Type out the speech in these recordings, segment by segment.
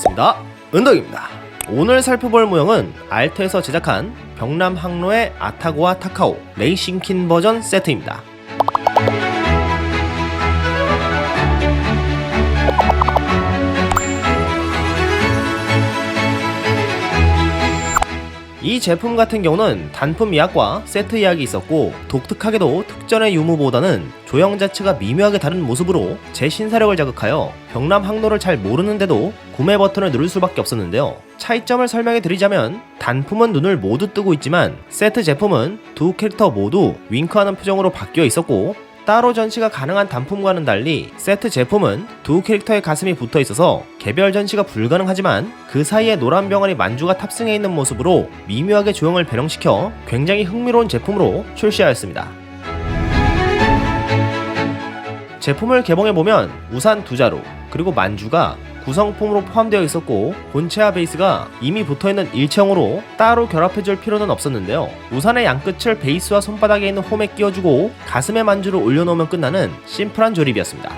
반갑습니다. 은덕입니다. 오늘 살펴볼 모형은 알트에서 제작한 병남 항로의 아타고와 타카오 레이싱킨 버전 세트입니다. 이 제품 같은 경우는 단품 예약과 세트 예약이 있었고, 독특하게도 특전의 유무보다는 조형 자체가 미묘하게 다른 모습으로 제 신사력을 자극하여 병남 항로를 잘 모르는데도 구매 버튼을 누를 수밖에 없었는데요. 차이점을 설명해 드리자면, 단품은 눈을 모두 뜨고 있지만 세트 제품은 두 캐릭터 모두 윙크하는 표정으로 바뀌어 있었고, 따로 전시가 가능한 단품과는 달리 세트 제품은 두 캐릭터의 가슴이 붙어 있어서 개별 전시가 불가능하지만, 그 사이에 노란 병아리 만주가 탑승해 있는 모습으로 미묘하게 조형을 변형시켜 굉장히 흥미로운 제품으로 출시하였습니다. 제품을 개봉해보면 우산 두 자루, 그리고 만주가 구성품으로 포함되어 있었고, 본체와 베이스가 이미 붙어있는 일체형으로 따로 결합해줄 필요는 없었는데요. 우산의 양끝을 베이스와 손바닥에 있는 홈에 끼워주고 가슴에 만주를 올려놓으면 끝나는 심플한 조립이었습니다.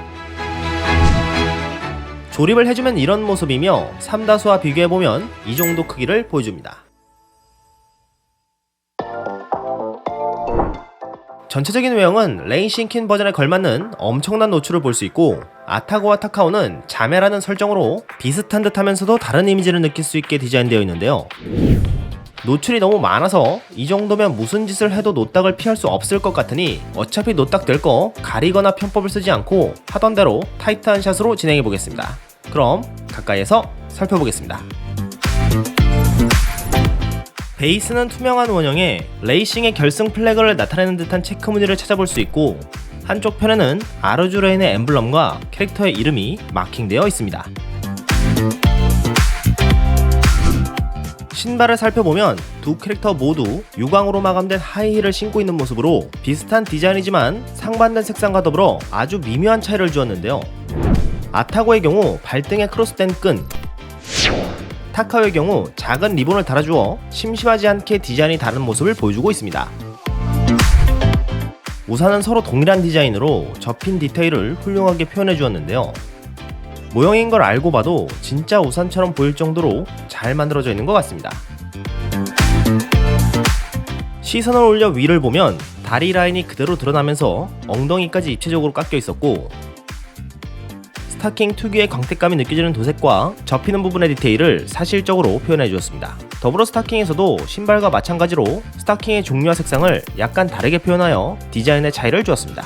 조립을 해주면 이런 모습이며, 삼다수와 비교해보면 이 정도 크기를 보여줍니다. 전체적인 외형은 레이싱킨 버전에 걸맞는 엄청난 노출을 볼 수 있고, 아타고와 타카오는 자매라는 설정으로 비슷한 듯 하면서도 다른 이미지를 느낄 수 있게 디자인되어 있는데요. 노출이 너무 많아서 이 정도면 무슨 짓을 해도 노딱을 피할 수 없을 것 같으니, 어차피 노딱 될 거 가리거나 편법을 쓰지 않고 하던 대로 타이트한 샷으로 진행해 보겠습니다. 그럼 가까이에서 살펴보겠습니다. 베이스는 투명한 원형에 레이싱의 결승 플래그를 나타내는 듯한 체크 무늬를 찾아볼 수 있고, 한쪽 편에는 아르주레인의 엠블럼과 캐릭터의 이름이 마킹되어 있습니다. 신발을 살펴보면 두 캐릭터 모두 유광으로 마감된 하이힐을 신고 있는 모습으로 비슷한 디자인이지만 상반된 색상과 더불어 아주 미묘한 차이를 주었는데요. 아타고의 경우 발등에 크로스된 끈, 타카오의 경우 작은 리본을 달아주어 심심하지 않게 디자인이 다른 모습을 보여주고 있습니다. 우산은 서로 동일한 디자인으로 접힌 디테일을 훌륭하게 표현해 주었는데요. 모형인 걸 알고 봐도 진짜 우산처럼 보일 정도로 잘 만들어져 있는 것 같습니다. 시선을 올려 위를 보면 다리 라인이 그대로 드러나면서 엉덩이까지 입체적으로 깎여 있었고, 스타킹 특유의 광택감이 느껴지는 도색과 접히는 부분의 디테일을 사실적으로 표현해 주었습니다. 더불어 스타킹에서도 신발과 마찬가지로 스타킹의 종류와 색상을 약간 다르게 표현하여 디자인의 차이를 주었습니다.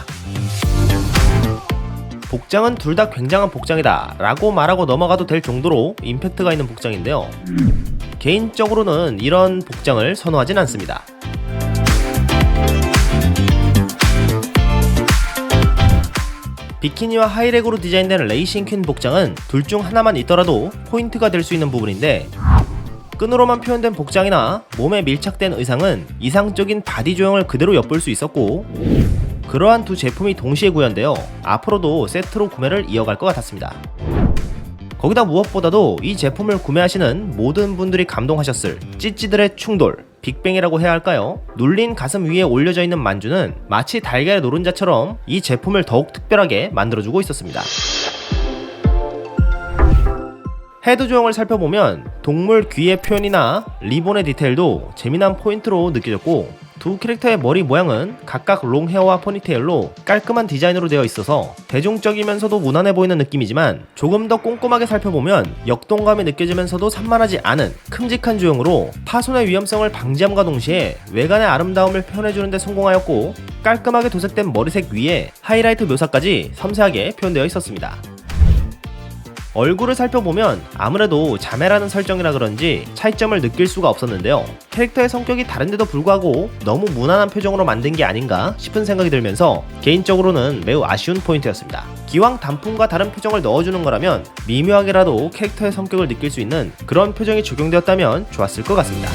복장은 둘 다 굉장한 복장이다 라고 말하고 넘어가도 될 정도로 임팩트가 있는 복장인데요. 개인적으로는 이런 복장을 선호하진 않습니다. 비키니와 하이렉으로 디자인된 레이싱퀸 복장은 둘 중 하나만 있더라도 포인트가 될 수 있는 부분인데, 끈으로만 표현된 복장이나 몸에 밀착된 의상은 이상적인 바디 조형을 그대로 엿볼 수 있었고, 그러한 두 제품이 동시에 구현되어 앞으로도 세트로 구매를 이어갈 것 같았습니다. 거기다 무엇보다도 이 제품을 구매하시는 모든 분들이 감동하셨을 찌찌들의 충돌, 빅뱅이라고 해야 할까요? 눌린 가슴 위에 올려져 있는 만주는 마치 달걀의 노른자처럼 이 제품을 더욱 특별하게 만들어주고 있었습니다. 헤드 조형을 살펴보면 동물 귀의 표현이나 리본의 디테일도 재미난 포인트로 느껴졌고, 두 캐릭터의 머리 모양은 각각 롱헤어와 포니테일로 깔끔한 디자인으로 되어 있어서 대중적이면서도 무난해 보이는 느낌이지만, 조금 더 꼼꼼하게 살펴보면 역동감이 느껴지면서도 산만하지 않은 큼직한 조형으로 파손의 위험성을 방지함과 동시에 외관의 아름다움을 표현해주는 데 성공하였고, 깔끔하게 도색된 머리색 위에 하이라이트 묘사까지 섬세하게 표현되어 있었습니다. 얼굴을 살펴보면 아무래도 자매라는 설정이라 그런지 차이점을 느낄 수가 없었는데요. 캐릭터의 성격이 다른데도 불구하고 너무 무난한 표정으로 만든 게 아닌가 싶은 생각이 들면서 개인적으로는 매우 아쉬운 포인트였습니다. 기왕 단품과 다른 표정을 넣어주는 거라면 미묘하게라도 캐릭터의 성격을 느낄 수 있는 그런 표정이 적용되었다면 좋았을 것 같습니다.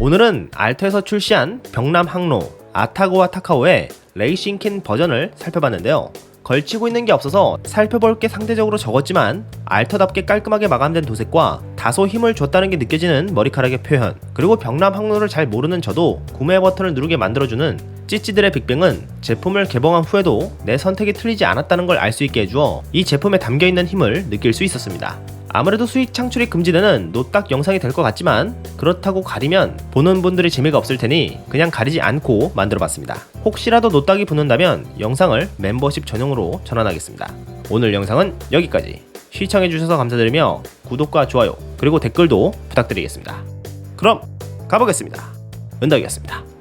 오늘은 알트에서 출시한 병남 항로 아타고와 타카오의 레이싱킨 버전을 살펴봤는데요. 걸치고 있는 게 없어서 살펴볼 게 상대적으로 적었지만, 알터답게 깔끔하게 마감된 도색과 다소 힘을 줬다는 게 느껴지는 머리카락의 표현, 그리고 병남 항로를 잘 모르는 저도 구매 버튼을 누르게 만들어주는 찌찌들의 빅뱅은 제품을 개봉한 후에도 내 선택이 틀리지 않았다는 걸 알 수 있게 해주어 이 제품에 담겨있는 힘을 느낄 수 있었습니다. 아무래도 수익 창출이 금지되는 노딱 영상이 될 것 같지만 그렇다고 가리면 보는 분들이 재미가 없을 테니 그냥 가리지 않고 만들어봤습니다. 혹시라도 노딱이 붙는다면 영상을 멤버십 전용으로 전환하겠습니다. 오늘 영상은 여기까지. 시청해주셔서 감사드리며 구독과 좋아요 그리고 댓글도 부탁드리겠습니다. 그럼 가보겠습니다. 은덕이었습니다.